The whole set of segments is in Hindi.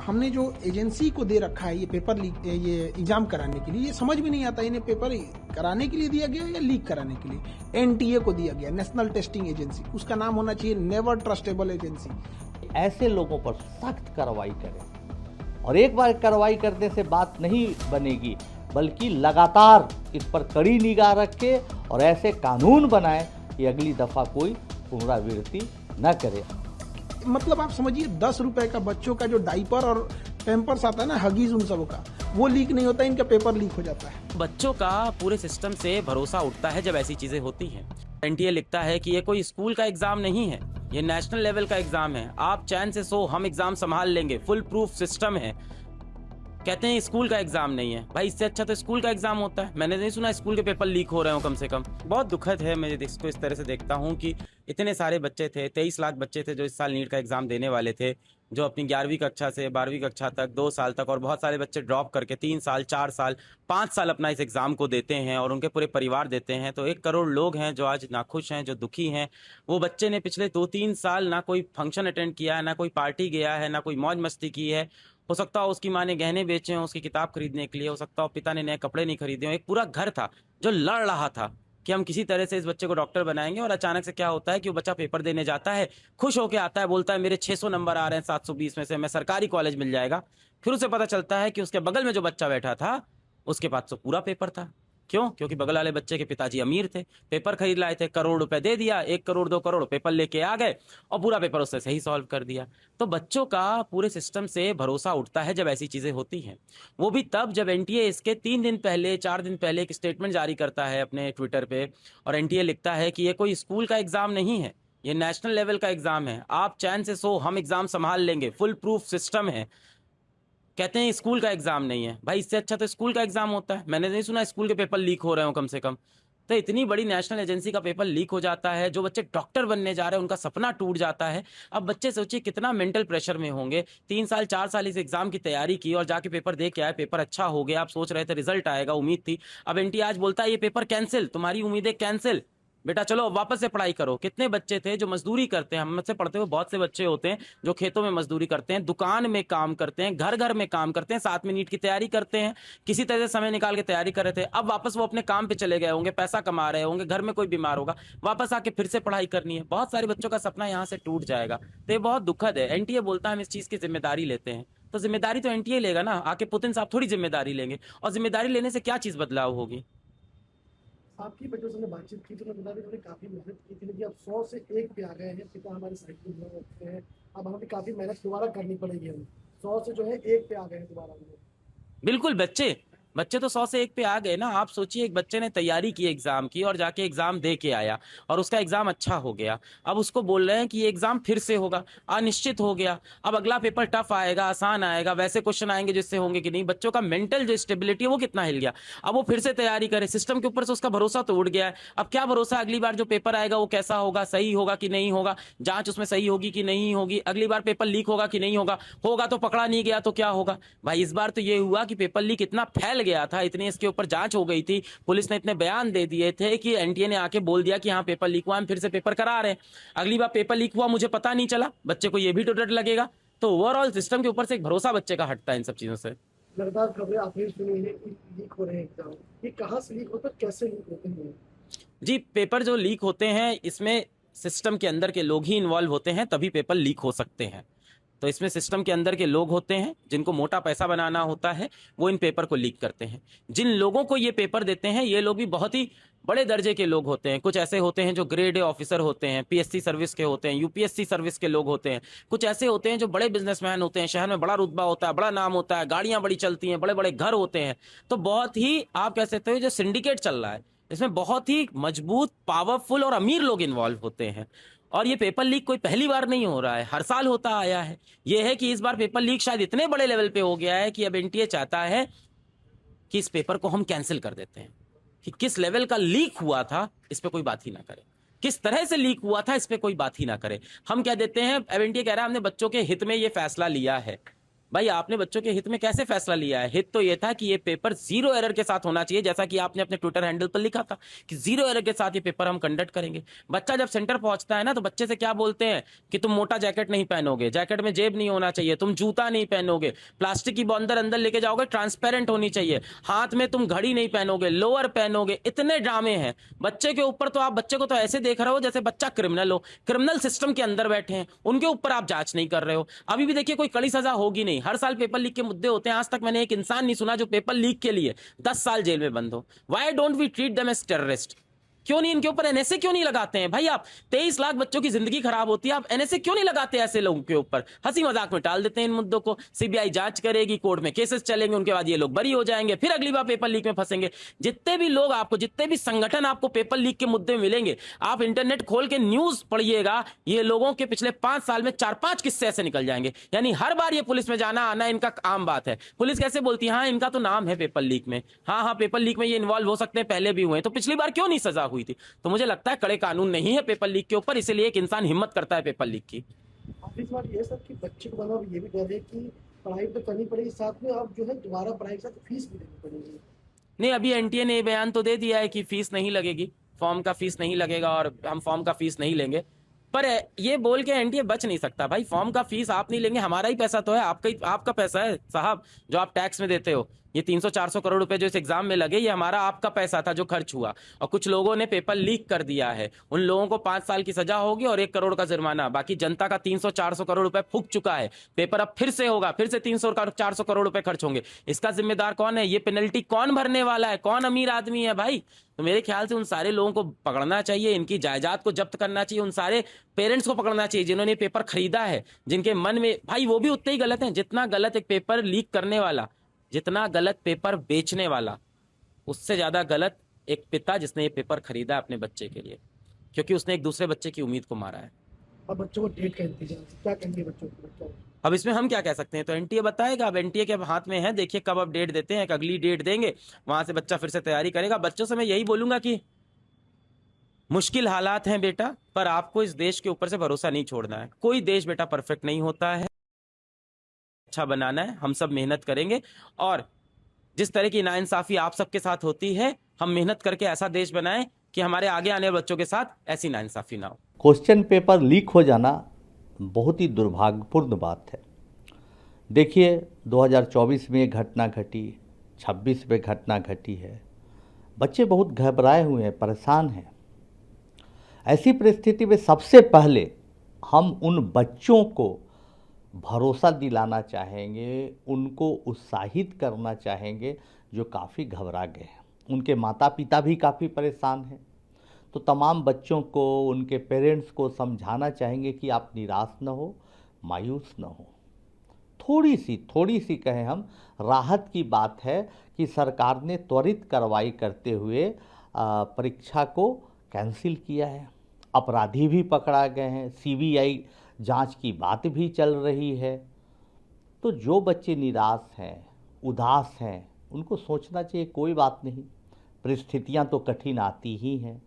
हमने जो एजेंसी को दे रखा है ये पेपर लीक, ये एग्जाम कराने के लिए, ये समझ में नहीं आता इन्हें पेपर कराने के लिए दिया गया या लीक कराने के लिए। एनटीए को दिया गया, नेशनल टेस्टिंग एजेंसी, उसका नाम होना चाहिए नेवर ट्रस्टेबल एजेंसी। ऐसे लोगों पर सख्त कार्रवाई करें, और एक बार कार्रवाई करने से बात नहीं बनेगी, बल्कि लगातार इस पर कड़ी निगाह रखे और ऐसे कानून बनाए कि अगली दफा कोई पुनरावृत्ति न करे। मतलब आप समझिए 10 रुपए का बच्चों का जो डाइपर और पैम्पर्स आता है ना, हगीज उन सबों का, वो लीक नहीं होता, इनका पेपर लीक हो जाता है। बच्चों का पूरे सिस्टम से भरोसा उठता है जब ऐसी चीजें होती हैं। एनटीए लिखता है कि ये कोई स्कूल का एग्जाम नहीं है, ये नेशनल लेवल का एग्जाम है, आप चैन से सो, हम एग्जाम संभाल लेंगे, फुल प्रूफ सिस्टम है। कहते हैं स्कूल का एग्जाम नहीं है। भाई इससे अच्छा तो स्कूल का एग्जाम होता है। मैंने नहीं सुना स्कूल के पेपर लीक हो रहे हो कम से कम। बहुत दुखद है, मैं इसको इस तरह से देखता हूँ कि इतने सारे बच्चे थे, 23 लाख बच्चे थे जो इस साल नीट का एग्जाम देने वाले थे, जो अपनी 11वीं कक्षा से 12वीं कक्षा तक 2 साल तक, और बहुत सारे बच्चे ड्रॉप करके 3 साल 4 साल 5 साल अपना इस एग्जाम को देते हैं और उनके पूरे परिवार देते हैं। तो 1 करोड़ लोग हैं जो आज नाखुश हैं, जो दुखी हैं। वो बच्चे ने पिछले 2-3 साल ना कोई फंक्शन अटेंड किया है, ना कोई पार्टी गया है, ना कोई मौज मस्ती की है। हो सकता हो उसकी माँ ने गहने बेचे हों उसकी किताब खरीदने के लिए, हो सकता हो पिता ने नए कपड़े नहीं खरीदे हों। एक पूरा घर था जो लड़ रहा था कि हम किसी तरह से इस बच्चे को डॉक्टर बनाएंगे, और अचानक से क्या होता है कि वो बच्चा पेपर देने जाता है, खुश होकर आता है, बोलता है मेरे 600 नंबर आ रहे हैं 720 में से, मैं सरकारी कॉलेज मिल जाएगा। फिर उसे पता चलता है कि उसके बगल में जो बच्चा बैठा था उसके पास तो पूरा पेपर था। क्यों? क्योंकि बगल वाले बच्चे के पिताजी अमीर थे, पेपर खरीद लाए थे, करोड़ रुपए दे दिया, 1 करोड़ 2 करोड़ पेपर लेके आ गए और पूरा पेपर उससे सही सॉल्व कर दिया। तो बच्चों का पूरे सिस्टम से भरोसा उठता है जब ऐसी चीजें होती हैं। वो भी तब जब एनटीए इसके 3 दिन पहले 4 दिन पहले एक स्टेटमेंट जारी करता है अपने ट्विटर पे, और एनटीए लिखता है कि ये कोई स्कूल का एग्जाम नहीं है, ये नेशनल लेवल का एग्जाम है, आप चैन से सो, हम एग्जाम संभाल लेंगे, फुल प्रूफ सिस्टम है। कहते हैं स्कूल का एग्जाम नहीं है। भाई इससे अच्छा तो स्कूल का एग्जाम होता है। मैंने नहीं सुना स्कूल के पेपर लीक हो रहे हो कम से कम। तो इतनी बड़ी नेशनल एजेंसी का पेपर लीक हो जाता है, जो बच्चे डॉक्टर बनने जा रहे हैं उनका सपना टूट जाता है। अब बच्चे सोचिए कितना मेंटल प्रेशर में होंगे। 3 साल 4 साल इस एग्जाम की तैयारी की और जाके पेपर दे के आए, पेपर अच्छा हो गया, आप सोच रहे थे रिजल्ट आएगा, उम्मीद थी। अब एनटीए आज बोलता है ये पेपर कैंसिल, तुम्हारी उम्मीदें कैंसिल, बेटा चलो वापस से पढ़ाई करो। कितने बच्चे थे जो मजदूरी करते हैं, हम से पढ़ते हुए बहुत से बच्चे होते हैं जो खेतों में मजदूरी करते हैं, दुकान में काम करते हैं, घर घर में काम करते हैं, साथ में नीट की तैयारी करते हैं, किसी तरह से समय निकाल के तैयारी कर रहे थे। अब वापस वो अपने काम पे चले गए होंगे, पैसा कमा रहे होंगे, घर में कोई बीमार होगा, वापस आके फिर से पढ़ाई करनी है। बहुत सारे बच्चों का सपना यहाँ से टूट जाएगा। तो ये बहुत दुखद है। एनटीए बोलता है हम इस चीज की जिम्मेदारी लेते हैं, तो जिम्मेदारी तो एनटीए लेगा ना, आके पुतिन साहब थोड़ी जिम्मेदारी लेंगे। और जिम्मेदारी लेने से क्या चीज बदलाव होगी? आपकी बच्चों से बातचीत की तो बता दें उन्होंने काफी मेहनत की थी, लेकिन अब 100 से 1 पे आ गए हैं। पिता हमारे साइकिल में रखते हैं, अब हमें काफी मेहनत दोबारा करनी पड़ेगी। हम 100 से जो है 1 पे आ गए हैं दोबारा। बिल्कुल, बच्चे तो 100 से 1 पे आ गए ना। आप सोचिए एक बच्चे ने तैयारी की एग्जाम की और जाके एग्जाम दे के आया और उसका एग्जाम अच्छा हो गया। अब उसको बोल रहे हैं कि ये एग्जाम फिर से होगा, अनिश्चित हो गया। अब अगला पेपर टफ आएगा, आसान आएगा, वैसे क्वेश्चन आएंगे जिससे होंगे कि नहीं। बच्चों का मेंटल जो स्टेबिलिटी है वो कितना हिल गया। अब वो फिर से तैयारी करे, सिस्टम के ऊपर से उसका भरोसा तो उड़ गया है। अब क्या भरोसा अगली बार जो पेपर आएगा वो कैसा होगा, सही होगा कि नहीं होगा, जांच उसमें सही होगी कि नहीं होगी, अगली बार पेपर लीक होगा कि नहीं होगा, होगा तो पकड़ा नहीं गया तो क्या होगा। भाई इस बार तो ये हुआ कि पेपर लीक इतना फैल गया था, इतनी इसके ऊपर जांच हो गई थी, पुलिस ने इतने बयान दे दिए थे कि एनटीए ने आके बोल दिया कि हाँ पेपर लीक हुआ, हम फिर से पेपर करा रहे हैं। अगली बार पेपर लीक हुआ मुझे पता नहीं चला, बच्चे को ये भी तो डर लगेगा। तो ओवरऑल सिस्टम के ऊपर से एक भरोसा बच्चे का हटता है इन सब चीजों से। लगातार खबरें आपने सुनी है कि लीक हो रहे हैं एग्जाम, ये कहाँ से लीक होता है, कैसे लीक होते हैं? जी, पेपर जो लीक होते हैं इसमें सिस्टम के अंदर के लोग ही इन्वॉल्व होते हैं, तभी पेपर लीक हो सकते हैं। तो इसमें सिस्टम के अंदर के लोग होते हैं जिनको मोटा पैसा बनाना होता है, वो इन पेपर को लीक करते हैं। जिन लोगों को ये पेपर देते हैं ये लोग भी बहुत ही बड़े दर्जे के लोग होते हैं। कुछ ऐसे होते हैं जो ग्रेड ए ऑफिसर होते हैं, पीएससी सर्विस के होते हैं, यूपीएससी सर्विस के लोग होते हैं। कुछ ऐसे होते हैं जो बड़े बिजनेसमैन होते हैं, शहर में बड़ा रुतबा होता है, बड़ा नाम होता है, गाड़ियां बड़ी चलती हैं, बड़े बड़े घर होते हैं। तो बहुत ही आप कह सकते हो जो सिंडिकेट चल रहा है इसमें बहुत ही मजबूत, पावरफुल और अमीर लोग इन्वॉल्व होते हैं। और ये पेपर लीक कोई पहली बार नहीं हो रहा है, हर साल होता आया है। ये है कि इस बार पेपर लीक शायद इतने बड़े लेवल पे हो गया है कि अब एनटीए चाहता है कि इस पेपर को हम कैंसिल कर देते हैं। कि किस लेवल का लीक हुआ था इस पे कोई बात ही ना करे, किस तरह से लीक हुआ था इस पे कोई बात ही ना करे। हम कह देते हैं, अब एनटीए कह रहा है हमने बच्चों के हित में ये फैसला लिया है। भाई आपने बच्चों के हित में कैसे फैसला लिया है? हित तो ये था कि ये पेपर 0 एरर के साथ होना चाहिए, जैसा कि आपने अपने ट्विटर हैंडल पर लिखा था कि 0 एरर के साथ ये पेपर हम कंडक्ट करेंगे। बच्चा जब सेंटर पहुंचता है ना, तो बच्चे से क्या बोलते हैं कि तुम मोटा जैकेट नहीं पहनोगे, जैकेट में जेब नहीं होना चाहिए, तुम जूता नहीं पहनोगे, प्लास्टिक की बॉन्डर अंदर लेके जाओगे, ट्रांसपेरेंट होनी चाहिए, हाथ में तुम घड़ी नहीं पहनोगे, लोअर पहनोगे। इतने ड्रामे हैं बच्चे के ऊपर, तो आप बच्चे को तो ऐसे देख रहे हो जैसे बच्चा क्रिमिनल हो, क्रिमिनल सिस्टम के अंदर बैठे हैं, उनके ऊपर आप जांच नहीं कर रहे हो। अभी भी देखिए कोई कड़ी सजा होगी नहीं, हर साल पेपर लीक के मुद्दे होते हैं, आज तक मैंने एक इंसान नहीं सुना जो पेपर लीक के लिए 10 साल जेल में बंद हो। Why don't we treat them as terrorist? क्यों नहीं इनके ऊपर एनएसए क्यों नहीं लगाते हैं भाई? आप 23 लाख बच्चों की जिंदगी खराब होती है, आप एनएसए क्यों नहीं लगाते ऐसे लोगों के ऊपर? हंसी मजाक में टाल देते हैं इन मुद्दों को, सीबीआई जांच करेगी, कोर्ट में केसेस चलेंगे, उनके बाद ये लोग बरी हो जाएंगे, फिर अगली बार पेपर लीक में फंसेंगे। जितने भी लोग आपको, जितने भी संगठन आपको पेपर लीक के मुद्दे में मिलेंगे, आप इंटरनेट खोल के न्यूज पढ़िएगा, ये लोगों के पिछले 5 साल में 4-5 किस्से ऐसे निकल जाएंगे। यानी हर बार ये पुलिस में जाना आना इनका आम बात है। पुलिस कैसे बोलती है, हाँ इनका तो नाम है पेपर लीक में, हाँ पेपर लीक में ये इन्वॉल्व हो सकते हैं, पहले भी हुए, तो पिछली बार क्यों नहीं सजा हुई थी? तो मुझे लगता है कड़े कानून नहीं है पेपर लीक के ऊपर, इसलिए एक इंसान हिम्मत करता है पेपर लीक की। आखिरी सवाल ये सर कि बच्चे को बना ये भी डर है कि पढ़ाई तो करनी पड़ेगी, साथ में आप जो है दोबारा पढ़ाई के साथ फीस भी देनी पड़ेगी। नहीं, अभी एनटीए ने बयान तो दे दिया है कि फीस नहीं लगेगी, फॉर्म का फीस नहीं लगेगा और हम फॉर्म का फीस नहीं लेंगे। पर ये बोल के एनटीए बच नहीं सकता भाई, फॉर्म का फीस आप नहीं लेंगे, हमारा ही पैसा तो है, आपका पैसा है साहब, जो आप टैक्स में देते हो। ये 300-400 करोड़ रुपए जो इस एग्जाम में लगे, ये हमारा आपका पैसा था जो खर्च हुआ। और कुछ लोगों ने पेपर लीक कर दिया है, उन लोगों को 5 साल की सजा होगी और 1 करोड़ का जुर्माना। बाकी जनता का 300-400 करोड़ रुपए फूक चुका है, पेपर अब फिर से होगा, फिर से 300-400 करोड़ रुपए खर्च होंगे। इसका जिम्मेदार कौन है? ये पेनल्टी कौन भरने वाला है? कौन अमीर आदमी है भाई? तो मेरे ख्याल से उन सारे लोगों को पकड़ना चाहिए, इनकी जायदाद को जब्त करना चाहिए, उन सारे पेरेंट्स को पकड़ना चाहिए जिन्होंने पेपर खरीदा है, जिनके मन में भाई वो भी उतने ही गलत हैं जितना गलत एक पेपर लीक करने वाला, जितना गलत पेपर बेचने वाला, उससे ज्यादा गलत एक पिता जिसने ये पेपर खरीदा अपने बच्चे के लिए, क्योंकि उसने एक दूसरे बच्चे की उम्मीद को मारा है। अब बच्चों को डेट का इंतजार, क्या कहेंगे बच्चों को? अब इसमें हम क्या कह सकते हैं? तो एनटीए बताएगा, अब एनटीए के हाथ में है, देखिए कब अब डेट देते हैं, एक अगली डेट देंगे, वहां से बच्चा फिर से तैयारी करेगा। बच्चों से मैं यही बोलूंगा कि मुश्किल हालात हैं बेटा, पर आपको इस देश के ऊपर से भरोसा नहीं छोड़ना है। कोई देश बेटा परफेक्ट नहीं होता है, अच्छा बनाना है, हम सब मेहनत करेंगे। और जिस तरह की नाइंसाफी आप सबके साथ होती है, हम मेहनत करके ऐसा देश बनाएं कि हमारे आगे आने वाले बच्चों के साथ ऐसी नाइंसाफी ना हो। क्वेश्चन पेपर लीक हो जाना बहुत ही दुर्भाग्यपूर्ण बात है। देखिए 2024 में घटना घटी, 26 में घटना घटी है, बच्चे बहुत घबराए हुए हैं, परेशान हैं। ऐसी परिस्थिति में सबसे पहले हम उन बच्चों को भरोसा दिलाना चाहेंगे, उनको उत्साहित करना चाहेंगे जो काफ़ी घबरा गए हैं। उनके माता पिता भी काफ़ी परेशान हैं, तो तमाम बच्चों को, उनके पेरेंट्स को समझाना चाहेंगे कि आप निराश न हो, मायूस न हो। थोड़ी सी कहें हम, राहत की बात है कि सरकार ने त्वरित कार्रवाई करते हुए परीक्षा को कैंसिल किया है, अपराधी भी पकड़ा गए हैं, सीबीआई जांच की बात भी चल रही है। तो जो बच्चे निराश हैं, उदास हैं, उनको सोचना चाहिए कोई बात नहीं, परिस्थितियां तो कठिन आती ही हैं।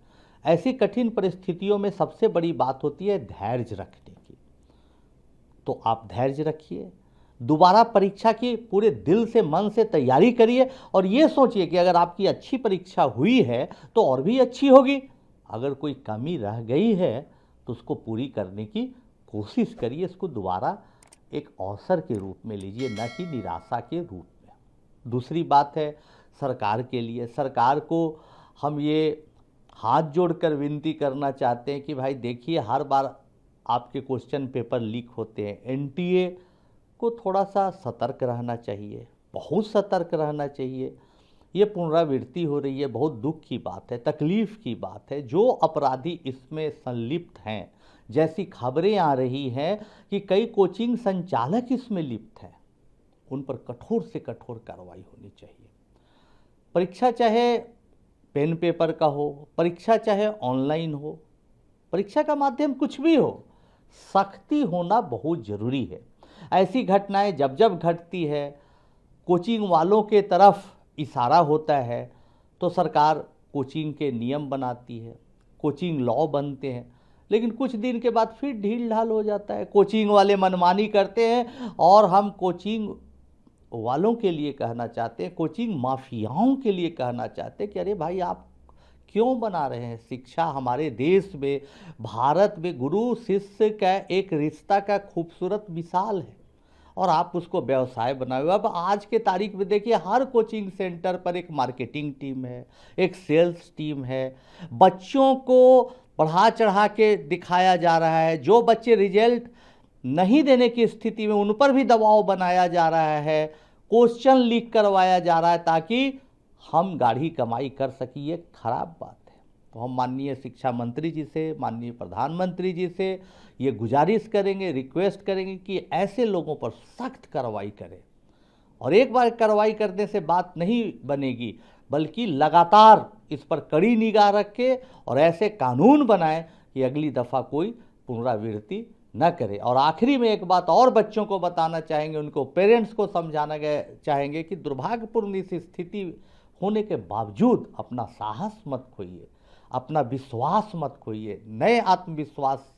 ऐसी कठिन परिस्थितियों में सबसे बड़ी बात होती है धैर्य रखने की। तो आप धैर्य रखिए, दोबारा परीक्षा की पूरे दिल से, मन से तैयारी करिए और ये सोचिए कि अगर आपकी अच्छी परीक्षा हुई है तो और भी अच्छी होगी। अगर कोई कमी रह गई है तो उसको पूरी करने की कोशिश करिए, इसको दोबारा एक अवसर के रूप में लीजिए, न कि निराशा के रूप में। दूसरी बात है सरकार के लिए, सरकार को हम ये हाथ जोड़कर विनती करना चाहते हैं कि भाई देखिए, हर बार आपके क्वेश्चन पेपर लीक होते हैं, एनटीए को थोड़ा सा सतर्क रहना चाहिए, बहुत सतर्क रहना चाहिए। ये पुनरावृत्ति हो रही है, बहुत दुख की बात है, तकलीफ़ की बात है। जो अपराधी इसमें संलिप्त हैं, जैसी खबरें आ रही हैं कि कई कोचिंग संचालक इसमें लिप्त हैं, उन पर कठोर से कठोर कार्रवाई होनी चाहिए। परीक्षा चाहे पेन पेपर का हो, परीक्षा चाहे ऑनलाइन हो, परीक्षा का माध्यम कुछ भी हो, सख्ती होना बहुत ज़रूरी है। ऐसी घटनाएं जब जब घटती है, कोचिंग वालों के तरफ इशारा होता है तो सरकार कोचिंग के नियम बनाती है, कोचिंग लॉ बनते हैं, लेकिन कुछ दिन के बाद फिर ढील ढाल हो जाता है। कोचिंग वाले मनमानी करते हैं और हम कोचिंग वालों के लिए कहना चाहते हैं, कोचिंग माफियाओं के लिए कहना चाहते हैं कि अरे भाई आप क्यों बना रहे हैं। शिक्षा हमारे देश में, भारत में गुरु शिष्य का एक रिश्ता का खूबसूरत मिसाल है और आप उसको व्यवसाय बनाए। अब आज के तारीख में देखिए, हर कोचिंग सेंटर पर एक मार्केटिंग टीम है, एक सेल्स टीम है, बच्चों को बढ़ा चढ़ा के दिखाया जा रहा है। जो बच्चे रिजल्ट नहीं देने की स्थिति में, उन पर भी दबाव बनाया जा रहा है, क्वेश्चन लीक करवाया जा रहा है ताकि हम गाढ़ी कमाई कर सकें। ये खराब बात है। तो हम माननीय शिक्षा मंत्री जी से, माननीय प्रधानमंत्री जी से ये गुजारिश करेंगे, रिक्वेस्ट करेंगे कि ऐसे लोगों पर सख्त कार्रवाई करें। और एक बार कार्रवाई करने से बात नहीं बनेगी, बल्कि लगातार इस पर कड़ी निगाह रखे और ऐसे कानून बनाएं कि अगली दफ़ा कोई पुनरावृत्ति न करे। और आखिरी में एक बात और बच्चों को बताना चाहेंगे, उनको पेरेंट्स को समझाना चाहेंगे कि दुर्भाग्यपूर्ण इस स्थिति होने के बावजूद अपना साहस मत खोइए, अपना विश्वास मत खोइए, नए आत्मविश्वास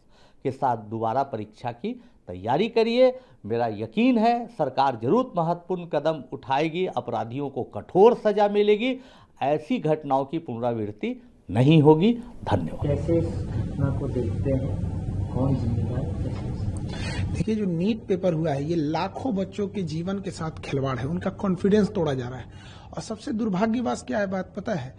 के साथ दोबारा परीक्षा की तैयारी करिए। मेरा यकीन है सरकार जरूर महत्वपूर्ण कदम उठाएगी, अपराधियों को कठोर सजा मिलेगी, ऐसी घटनाओं की पुनरावृत्ति नहीं होगी। धन्यवाद। कैसे इस घटना को देखते हैं, कौन जिम्मेदार है? देखिए, जो नीट पेपर हुआ है, ये लाखों बच्चों के जीवन के साथ खिलवाड़ है, उनका कॉन्फिडेंस तोड़ा जा रहा है। और सबसे दुर्भाग्यवश क्या है बात पता है,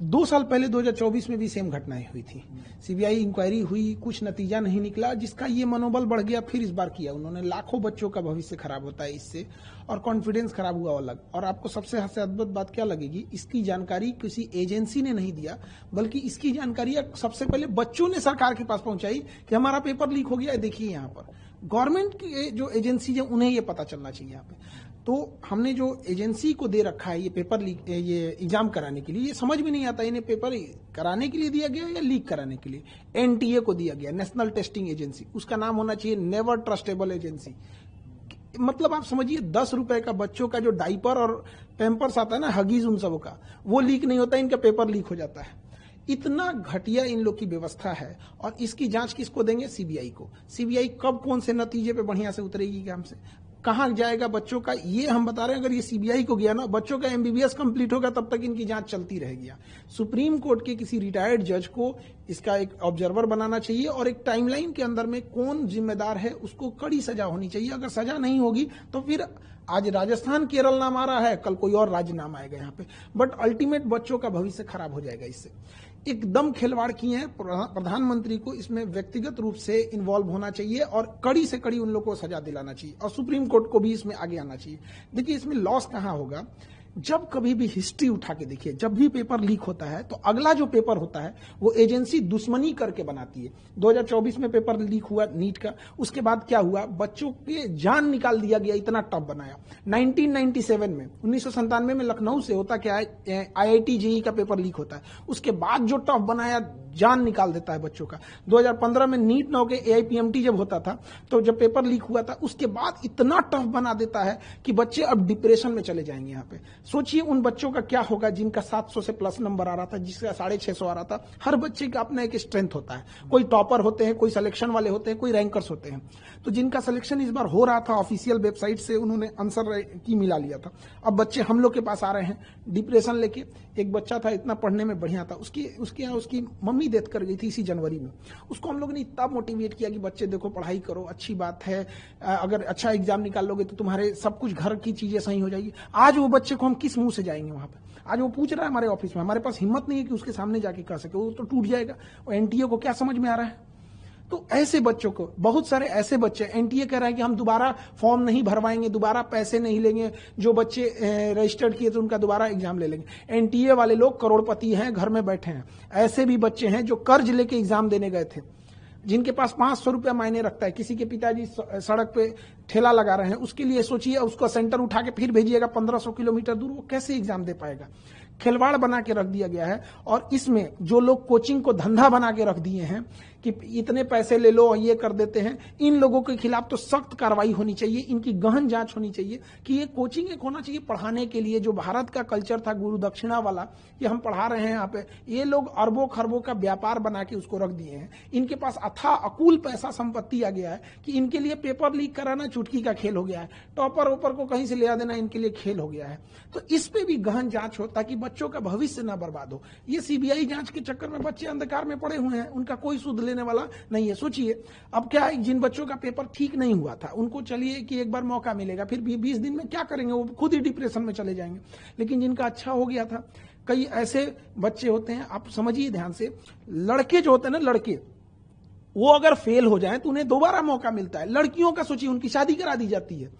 2 साल पहले 2024 में भी सेम घटनाएं हुई थी। सीबीआई इंक्वायरी हुई, कुछ नतीजा नहीं निकला, जिसका ये मनोबल बढ़ गया। फिर इस बार किया उन्होंने। लाखों बच्चों का भविष्य खराब होता है इससे, और कॉन्फिडेंस खराब हुआ अलग। और आपको सबसे अद्भुत बात क्या लगेगी, इसकी जानकारी किसी एजेंसी ने नहीं दिया, बल्कि इसकी जानकारी सबसे पहले बच्चों ने सरकार के पास पहुंचाई कि हमारा पेपर लीक हो गया है, देखिए यहाँ पर। गवर्नमेंट की जो एजेंसी है उन्हें ये पता चलना चाहिए यहाँ पे। तो हमने जो एजेंसी को दे रखा है ये पेपर लीक, ये एग्जाम कराने के लिए, ये समझ में नहीं आता इन्हें पेपर कराने के लिए दिया गया या लीक कराने के लिए। एनटीए को दिया गया, नेशनल टेस्टिंग एजेंसी, उसका नाम होना चाहिए नेवर ट्रस्टेबल एजेंसी। मतलब आप समझिए 10 रुपए का बच्चों का जो डाइपर और पैम्पर्स आता है ना, हगीज उन सबों का, वो लीक नहीं होता, इनका पेपर लीक हो जाता है। इतना घटिया इन लोग की व्यवस्था है। और इसकी जांच किसको देंगे? सीबीआई को। सीबीआई कब कौन से नतीजे पे बढ़िया से उतरेगी काम से, कहां जाएगा बच्चों का, ये हम बता रहे हैं। अगर ये सीबीआई को गया ना, बच्चों का एमबीबीएस कंप्लीट होगा, तब तक इनकी जांच चलती रहेगी। सुप्रीम कोर्ट के किसी रिटायर्ड जज को इसका एक ऑब्जर्वर बनाना चाहिए और एक टाइमलाइन के अंदर में कौन जिम्मेदार है उसको कड़ी सजा होनी चाहिए। अगर सजा नहीं होगी तो फिर आज राजस्थान केरल नाम आ रहा है, कल कोई और राज्य नाम आएगा यहाँ पे, बट अल्टीमेट बच्चों का भविष्य खराब हो जाएगा इससे। एकदम खिलवाड़ किए हैं। प्रधानमंत्री को इसमें व्यक्तिगत रूप से इन्वॉल्व होना चाहिए और कड़ी से कड़ी उन लोगों को सजा दिलाना चाहिए, और सुप्रीम कोर्ट को भी इसमें आगे आना चाहिए। देखिए, इसमें लॉस कहां होगा, जब कभी भी हिस्ट्री उठा के देखिए, जब भी पेपर लीक होता है तो अगला जो पेपर होता है वो एजेंसी दुश्मनी करके बनाती है। 2024 में पेपर लीक हुआ नीट का, उसके बाद क्या हुआ, बच्चों के जान निकाल दिया गया, इतना टफ बनाया। 1997 में 1997 में लखनऊ से होता क्या है, IIT JEE का पेपर लीक होता है, उसके बाद जो टफ बनाया, जान निकाल देता है बच्चों का। 2015 में नीट ना के AIPMT जब होता था, तो जब पेपर लीक हुआ था, उसके बाद इतना टफ बना देता है कि बच्चे अब डिप्रेशन में चले जाएंगे। यहाँ पे सोचिए उन बच्चों का क्या होगा जिनका 700 से प्लस नंबर आ रहा था, जिसका 650 आ रहा था। हर बच्चे का अपना एक स्ट्रेंथ होता है, कोई टॉपर होते हैं, कोई सिलेक्शन वाले होते हैं, कोई रैंकर्स होते हैं। तो जिनका सिलेक्शन इस बार हो रहा था, ऑफिशियल वेबसाइट से उन्होंने आंसर की मिला लिया था। अब बच्चे हम लोग के पास आ रहे हैं डिप्रेशन लेके। एक बच्चा था, इतना पढ़ने में बढ़िया था, उसकी मम्मी डेथ कर गई थी इसी जनवरी में। उसको हम लोग ने इतना मोटिवेट किया कि बच्चे देखो पढ़ाई करो, अच्छी बात है, अगर अच्छा एग्जाम निकाल लोगे तो तुम्हारे सब कुछ घर की चीजें सही हो जाएगी। आज वो बच्चे को हम किस मुंह से जाएंगे वहां पे? आज वो पूछ रहा है हमारे ऑफिस में, हमारे पास हिम्मत नहीं है कि उसके सामने जाके कह सके, वो तो टूट जाएगा। और एनटीए को क्या समझ में आ रहा है? तो ऐसे बच्चों को, बहुत सारे ऐसे बच्चे, एनटीए कह रहा है कि हम दोबारा फॉर्म नहीं भरवाएंगे, दोबारा पैसे नहीं लेंगे, जो बच्चे रजिस्टर्ड किए तो उनका दोबारा एग्जाम ले लेंगे। एनटीए वाले लोग करोड़पति हैं, घर में बैठे हैं। ऐसे भी बच्चे हैं जो कर्ज लेके एग्जाम देने गए थे, जिनके पास 500 रुपया मायने रखता है। किसी के पिताजी सड़क पे ठेला लगा रहे हैं, उसके लिए सोचिए, उसको सेंटर उठा के फिर भेजिएगा 1500 किलोमीटर दूर, वो कैसे एग्जाम दे पाएगा? खिलवाड़ बना के रख दिया गया है। और इसमें जो लोग कोचिंग को धंधा बना के रख दिए हैं कि इतने पैसे ले लो और ये कर देते हैं, इन लोगों के खिलाफ तो सख्त कार्रवाई होनी चाहिए, इनकी गहन जांच होनी चाहिए कि ये कोचिंग एक होना चाहिए पढ़ाने के लिए। जो भारत का कल्चर था गुरु दक्षिणा वाला, ये हम पढ़ा रहे हैं यहाँ पे, ये लोग अरबों खरबों का व्यापार बना के उसको रख दिए हैं। इनके पास अथाह अकुल पैसा संपत्ति आ गया है कि इनके लिए पेपर लीक कराना चुटकी का खेल हो गया है, टॉपर ओपर को कहीं से ले आ देना इनके लिए खेल हो गया है। तो इस पे भी गहन जांच हो ताकि बच्चों का भविष्य ना बर्बाद हो। ये सीबीआई जांच के चक्कर में बच्चे अंधकार में पड़े हुए हैं, उनका कोई सुध लेने वाला नहीं है। सोचिए अब क्या है, जिन बच्चों का पेपर ठीक नहीं हुआ था उनको चलिए कि एक बार मौका मिलेगा, फिर 20 दिन में क्या करेंगे, वो खुद ही डिप्रेशन में चले जाएंगे। लेकिन जिनका अच्छा हो गया था, कई ऐसे बच्चे होते हैं, आप समझिए ध्यान से, लड़के जो होते हैं ना, लड़के वो अगर फेल हो जाए तो उन्हें दोबारा मौका मिलता है। लड़कियों का सोचिए, उनकी शादी करा दी जाती है।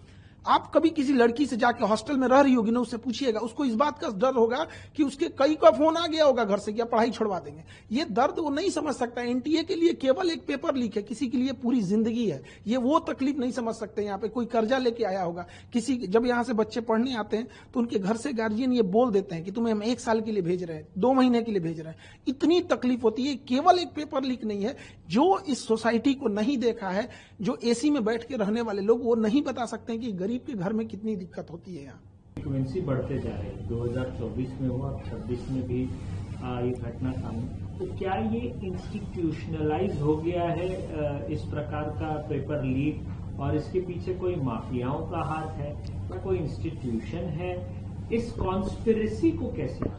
आप कभी किसी लड़की से जाके हॉस्टल में रह रही होगी ना, उससे पूछिएगा, उसको इस बात का डर होगा कि उसके कई का फोन आ गया होगा घर से कि पढ़ाई छुड़वा देंगे। ये दर्द वो नहीं समझ सकता। एनटीए के लिए केवल एक पेपर लीक है, किसी के लिए पूरी जिंदगी है। ये वो तकलीफ नहीं समझ सकते। यहाँ पे कोई कर्जा लेके आया होगा, किसी जब यहाँ से बच्चे पढ़ने आते हैं तो उनके घर से गार्जियन ये बोल देते हैं कि तुम्हें हम 1 साल के लिए भेज रहे हैं, 2 महीने के लिए भेज रहे हैं। इतनी तकलीफ होती है। केवल एक पेपर लीक नहीं है। जो इस सोसाइटी को नहीं देखा है, जो एसी में बैठ के रहने वाले लोग, वो नहीं बता सकते हैं कि गरीब के घर में कितनी दिक्कत होती है। यहाँ फ्रीक्वेंसी बढ़ते जा रहे हैं, 2024 में हुआ, 26 में भी ये घटना सामने। तो क्या ये इंस्टीट्यूशनलाइज हो गया है इस प्रकार का पेपर लीक, और इसके पीछे कोई माफियाओं का हाथ है या कोई इंस्टीट्यूशन है? इस कॉन्स्पिरेसी को कैसे?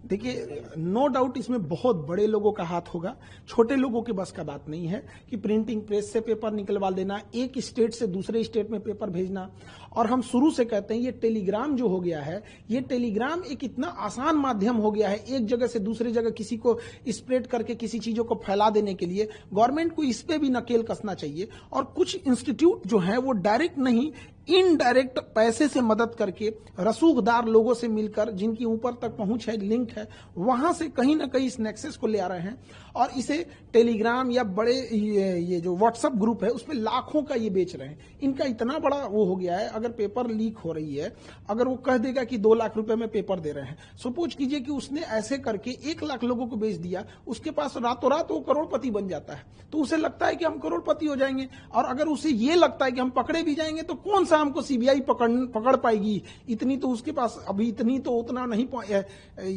देखिए, नो डाउट इसमें बहुत बड़े लोगों का हाथ होगा, छोटे लोगों के बस का बात नहीं है कि प्रिंटिंग प्रेस से पेपर निकलवा देना, एक स्टेट से दूसरे स्टेट में पेपर भेजना। और हम शुरू से कहते हैं ये टेलीग्राम जो हो गया है, ये टेलीग्राम एक इतना आसान माध्यम हो गया है एक जगह से दूसरी जगह किसी को स्प्रेड करके किसी चीजों को फैला देने के लिए। गवर्नमेंट को इस पे भी नकेल कसना चाहिए। और कुछ इंस्टीट्यूट जो है वो डायरेक्ट नहीं, इनडायरेक्ट पैसे से मदद करके, रसूखदार लोगों से मिलकर, जिनकी ऊपर तक पहुंच है, लिंक है, वहां से कहीं ना कहीं इस नेक्सस को ले आ रहे हैं। और इसे टेलीग्राम या बड़े ये जो व्हाट्सएप ग्रुप है उसमें लाखों का ये बेच रहे हैं। इनका इतना बड़ा वो हो गया है, अगर पेपर लीक हो रही है, अगर वो कह देगा कि 2 लाख रुपए में पेपर दे रहे हैं, सपोज कीजिए कि उसने ऐसे करके 1 लाख लोगों को बेच दिया, उसके पास रातों रात वो करोड़पति बन जाता है। तो उसे लगता है कि हम करोड़पति हो जाएंगे। और अगर उसे ये लगता है कि हम पकड़े भी जाएंगे तो कौन सा हमको सीबीआई पकड़ पाएगी, इतनी तो उसके पास अभी इतनी तो उतना नहीं,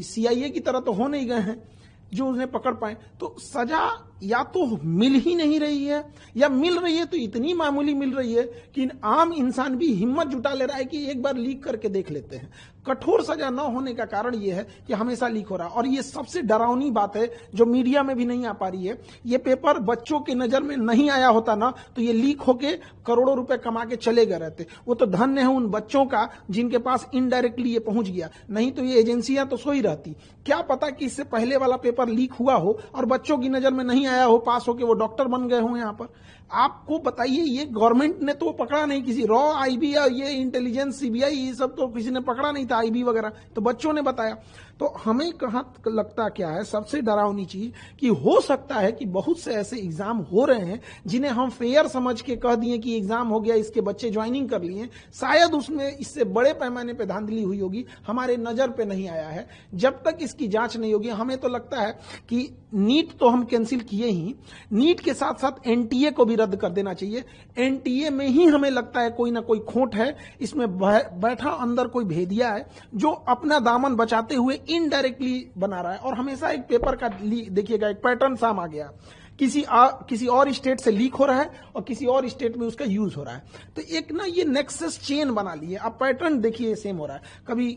सीआईए की तरह तो हो नहीं गए हैं जो उन्हें पकड़ पाए। तो सजा या तो मिल ही नहीं रही है, या मिल रही है तो इतनी मामूली मिल रही है कि आम इंसान भी हिम्मत जुटा ले रहा है कि एक बार लीक करके देख लेते हैं। कठोर सजा न होने का कारण यह है कि हमेशा लीक हो रहा है। और ये सबसे डरावनी बात है जो मीडिया में भी नहीं आ पा रही है। ये पेपर बच्चों की नजर में नहीं आया होता ना, तो ये लीक होके करोड़ों रुपए कमा के चले गए रहते। वो तो धन्य है उन बच्चों का जिनके पास इनडायरेक्टली ये पहुंच गया, नहीं तो ये एजेंसियां तो सोई रहती। क्या पता कि इससे पहले वाला पेपर लीक हुआ हो और बच्चों की नजर में नहीं आया हो, पास होके वो डॉक्टर बन गए हो। यहाँ पर आपको बताइए, ये गवर्नमेंट ने तो पकड़ा नहीं, किसी रॉ आईबी या ये इंटेलिजेंस सीबीआई ये सब तो किसी ने पकड़ा नहीं था, आईबी वगैरह तो बच्चों ने बताया। तो हमें कहाँ लगता क्या है सबसे डरावनी चीज कि हो सकता है कि बहुत से ऐसे एग्जाम हो रहे हैं जिन्हें हम फेयर समझ के कह दिए कि एग्जाम हो गया, इसके बच्चे ज्वाइनिंग कर लिए, शायद उसमें इससे बड़े पैमाने पे धांधली हुई होगी, हमारे नजर पे नहीं आया है। जब तक इसकी जांच नहीं होगी, हमें तो लगता है कि नीट तो हम कैंसिल किए ही, नीट के साथ साथ एनटीए को भी रद्द कर देना चाहिए। एनटीए में ही हमें लगता है कोई ना कोई खोट है, इसमें बैठा अंदर कोई भेदिया है जो अपना दामन बचाते हुए इनडायरेक्टली बना रहा है। और हमेशा एक पेपर का देखिएगा एक पैटर्न साम आ गया, किसी और स्टेट से लीक हो रहा है और किसी और स्टेट में उसका यूज हो रहा है। तो एक ना ये नेक्सस चेन बना लिए। अब पैटर्न देखिए सेम हो रहा है, कभी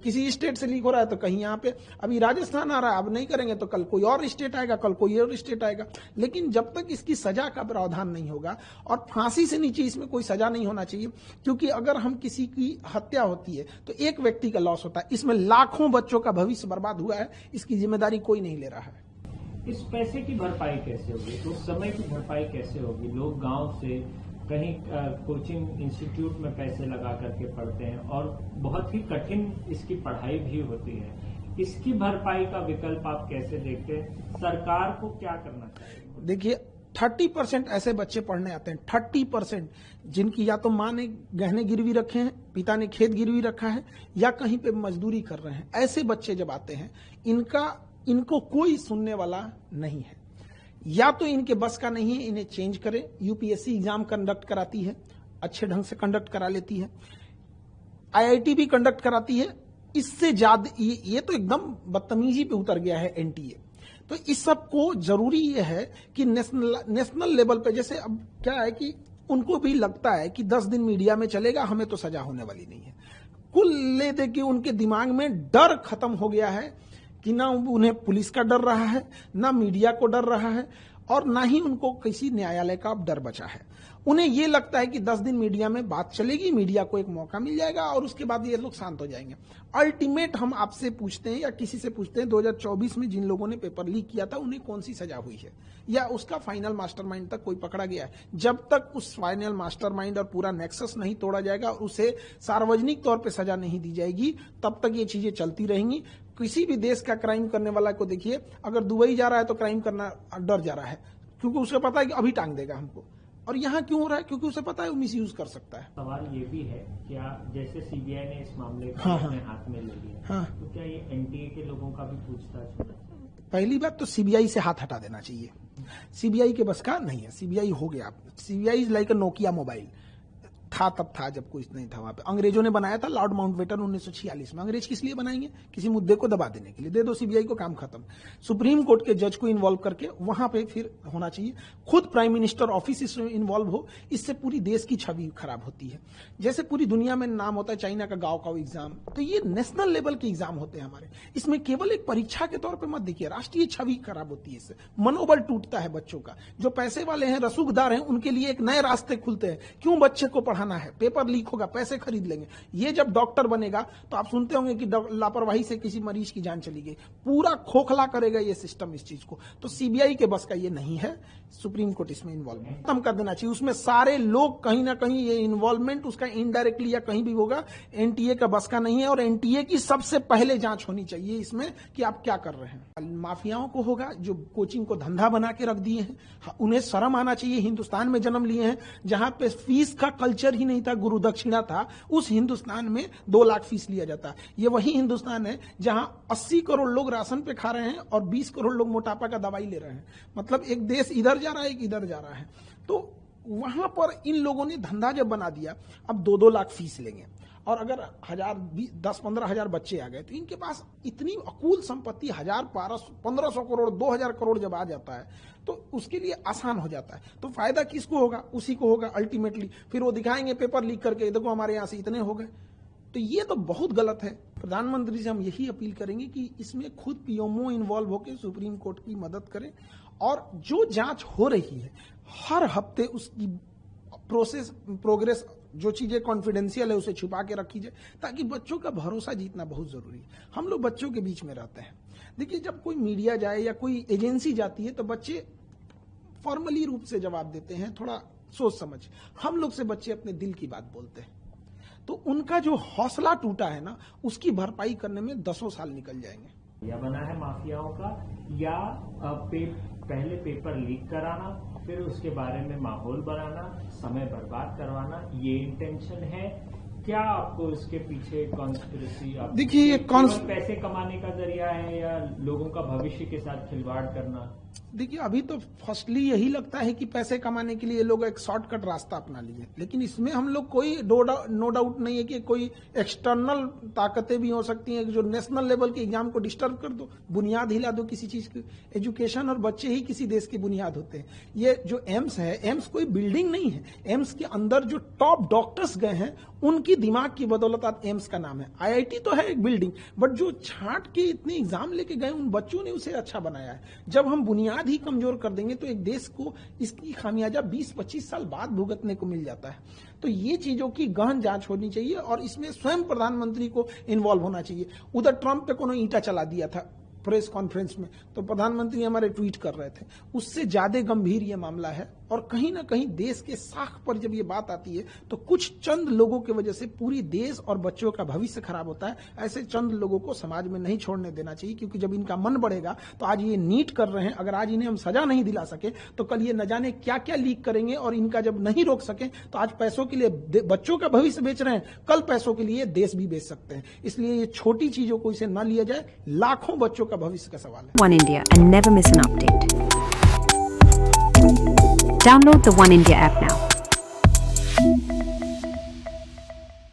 किसी स्टेट से लीक हो रहा है तो कहीं यहाँ पे अभी राजस्थान आ रहा है, अब नहीं करेंगे तो कल कोई और स्टेट आएगा, कल कोई और स्टेट आएगा। लेकिन जब तक इसकी सजा का प्रावधान नहीं होगा, और फांसी से नीचे इसमें कोई सजा नहीं होना चाहिए, क्योंकि अगर हम किसी की हत्या होती है तो एक व्यक्ति का लॉस होता है, इसमें लाखों बच्चों का भविष्य बर्बाद हुआ है, इसकी जिम्मेदारी कोई नहीं ले रहा है। इस पैसे की भरपाई कैसे होगी, तो समय की भरपाई कैसे होगी? लोग गांव से कहीं कोचिंग इंस्टीट्यूट में पैसे लगा करके पढ़ते हैं और बहुत ही कठिन इसकी पढ़ाई भी होती है। इसकी भरपाई का विकल्प आप कैसे देखते हैं? सरकार को क्या करना चाहिए? देखिए, 30% ऐसे बच्चे पढ़ने आते हैं, 30%, जिनकी या तो माँ ने गहने गिरवी रखे हैं, पिता ने खेत गिरवी रखा है, या कहीं पे मजदूरी कर रहे हैं। ऐसे बच्चे जब आते हैं, इनको कोई सुनने वाला नहीं है। या तो इनके बस का नहीं है, इन्हें चेंज करें। यूपीएससी एग्जाम कंडक्ट कराती है, अच्छे ढंग से कंडक्ट करा लेती है, आईआईटी भी कंडक्ट कराती है। इससे ज्यादा ये तो एकदम बदतमीजी पे उतर गया है एनटीए। तो इस सब को जरूरी ये है कि नेशनल लेवल पे, जैसे अब क्या है कि उनको भी लगता है कि 10 दिन मीडिया में चलेगा, हमें तो सजा होने वाली नहीं है। कुल ले दे के उनके दिमाग में डर खत्म हो गया है कि ना उन्हें पुलिस का डर रहा है, ना मीडिया को डर रहा है, और ना ही उनको किसी न्यायालय का अब डर बचा है। उन्हें यह लगता है कि 10 दिन मीडिया में बात चलेगी, मीडिया को एक मौका मिल जाएगा और उसके बाद ये लोग शांत हो जाएंगे। अल्टीमेट हम आपसे पूछते हैं या किसी से पूछते हैं, 2024 में जिन लोगों ने पेपर लीक किया था उन्हें कौन सी सजा हुई है, या उसका फाइनल मास्टरमाइंड तक कोई पकड़ा गया है? जब तक उस फाइनल मास्टरमाइंड और पूरा नेक्सस नहीं तोड़ा जाएगा और उसे सार्वजनिक तौर पर सजा नहीं दी जाएगी, तब तक ये चीजें चलती रहेंगी। किसी भी देश का क्राइम करने वाला को देखिए, अगर दुबई जा रहा है तो क्राइम करना डर जा रहा है, क्योंकि उसे पता है कि अभी टांग देगा हमको। और यहाँ क्यों हो रहा है? क्योंकि उसे पता है वो मिस यूज कर सकता है। सवाल ये भी है, क्या जैसे सीबीआई ने इस मामले को हाँ, अपने हाथ में ले लिया, हाँ, तो क्या ये एनटीए के लोगों का भी पूछताछ होना चाहिए? पहली बात तो सीबीआई से हाथ हटा देना चाहिए। सीबीआई के बस का नहीं है, सीबीआई हो गया। सीबीआई लाइक अ नोकिया मोबाइल था, तब था जब कुछ नहीं था वहां पे। अंग्रेजों ने बनाया था, लॉर्ड माउंटबेटन 1946 में। अंग्रेज किस लिए बनाएंगे? किसी मुद्दे को दबा देने के लिए। दे दो सीबीआई को, काम खत्म। सुप्रीम कोर्ट के जज को इन्वॉल्व करके वहां पे फिर होना चाहिए। खुद प्राइम मिनिस्टर ऑफिस इसमें इन्वॉल्व हो, इससे पूरी देश की छवि खराब होती है। जैसे पूरी दुनिया में नाम होता है चाइना का गाँव का एग्जाम, तो ये नेशनल लेवल के एग्जाम होते हैं हमारे। इसमें केवल एक परीक्षा के तौर पर मत देखिए, राष्ट्रीय छवि खराब होती है इससे, मनोबल टूटता है बच्चों का। जो पैसे वाले हैं, रसूखदार हैं, उनके लिए एक नए रास्ते खुलते हैं। क्यों बच्चे को पढ़ाना है? पेपर लीक होगा, पैसे खरीद लेंगे। ये जब डॉक्टर बनेगा तो आप सुनते होंगे कि लापरवाही से किसी मरीज की जान चली गई। पूरा खोखला करेगा ये सिस्टम इस चीज को। तो सीबीआई के बस का ये नहीं है। सुप्रीम कोर्ट इसमें इन्वॉल्व खत्म कर देना चाहिए। उसमें सारे लोग कहीं ना कहीं ये इन्वॉल्वमेंट उसका इनडायरेक्टली या कहीं भी होगा, एनटीए का बस का नहीं है। और एनटीए की सबसे पहले जांच होनी चाहिए इसमें कि आप क्या कर रहे हैं। माफियाओं को होगा जो कोचिंग को धंधा बना के रख दिए हैं, उन्हें शर्म आना चाहिए। हिंदुस्तान में जन्म लिए हैं जहां पे फीस का कल्चर ही नहीं था, गुरु दक्षिणा था। उस हिंदुस्तान में 2 लाख फीस लिया जाता है। ये वही हिंदुस्तान है जहां 80 करोड़ लोग राशन पे खा रहे हैं और 20 करोड़ लोग मोटापा का दवाई ले रहे हैं। मतलब एक देश इधर जा रहा है, एक इधर जा रहा है। तो वहां पर इन लोगों ने धंधा जब बना दिया, अब 2-2 लाख फीस लेंगे। और अगर 10-15 हजार बच्चे आ गए तो इनके पास इतनी अकूल संपत्ति 1500 करोड़ 2000 करोड़ जब आ जाता है तो उसके लिए आसान हो जाता है। तो फायदा किसको होगा? उसी को होगा अल्टीमेटली। फिर वो दिखाएंगे पेपर लीक करके, देखो हमारे यहां से इतने हो गए। तो ये तो बहुत गलत है। प्रधानमंत्री से हम यही अपील करेंगे कि इसमें खुद पीएमओ इन्वॉल्व होकर सुप्रीम कोर्ट की मदद करें, और जो जांच हो रही है हर हफ्ते उसकी प्रोग्रेस, जो चीजें कॉन्फिडेंशियल है उसे छुपा के रखी जाए, ताकि बच्चों का भरोसा जीतना बहुत जरूरी है। हम लोग बच्चों के बीच में रहते हैं। देखिए, जब कोई मीडिया जाए या कोई एजेंसी जाती है तो बच्चे फॉर्मली रूप से जवाब देते हैं, थोड़ा सोच समझ। हम लोग से बच्चे अपने दिल की बात बोलते हैं। तो उनका जो हौसला टूटा है ना, उसकी भरपाई करने में 10 साल निकल जाएंगे। या बना है माफियाओं का, या पहले पेपर लीक कराना, फिर उसके बारे में माहौल बनाना, समय बर्बाद करवाना, ये इंटेंशन है क्या? आपको इसके पीछे कॉन्स्पिरेसी, देखिए, ये पैसे कमाने का जरिया है या लोगों का भविष्य के साथ खिलवाड़ करना? देखिए, अभी तो फर्स्टली यही लगता है कि पैसे कमाने के लिए लोग एक शॉर्टकट रास्ता अपना लिए, लेकिन इसमें हम लोग कोई नो डाउट नहीं है कि कोई एक्सटर्नल ताकतें भी हो सकती हैं जो नेशनल लेवल के एग्जाम को डिस्टर्ब कर दो, बुनियाद हिला दो किसी चीज की। एजुकेशन और बच्चे ही किसी देश की बुनियाद होते हैं। ये जो एम्स है, एम्स कोई बिल्डिंग नहीं है। एम्स के अंदर जो टॉप डॉक्टर्स गए हैं उनकी दिमाग की बदौलत आज एम्स का नाम है। आईआईटी तो है एक बिल्डिंग, बट जो छांट के इतने एग्जाम लेके गए उन बच्चों ने उसे अच्छा बनाया है। जब हम बुनियाद ही कमजोर कर देंगे तो एक देश को इसकी खामियाजा 20-25 साल बाद भुगतने को मिल जाता है। तो ये चीजों की गहन जांच होनी चाहिए और इसमें स्वयं प्रधानमंत्री को इन्वॉल्व होना चाहिए। उधर ट्रंप पे कोनो ईंटा चला दिया था प्रेस कॉन्फ्रेंस में, तो प्रधानमंत्री हमारे ट्वीट कर रहे थे। उससे ज्यादा गंभीर ये मामला है और कहीं ना कहीं देश के साख पर जब ये बात आती है तो कुछ चंद लोगों की वजह से पूरी देश और बच्चों का भविष्य खराब होता है। ऐसे चंद लोगों को समाज में नहीं छोड़ने देना चाहिए, क्योंकि जब इनका मन बढ़ेगा तो आज ये नीट कर रहे हैं, अगर आज इन्हें हम सजा नहीं दिला सके तो कल ये न जाने क्या क्या लीक करेंगे, और इनका जब नहीं रोक सके तो आज पैसों के लिए बच्चों का भविष्य बेच रहे हैं, कल पैसों के लिए देश भी बेच सकते हैं। इसलिए ये छोटी चीजों को इसे न लिया जाए, लाखों बच्चों का भविष्य का सवाल है। One India and never miss an update. Download the One India app now.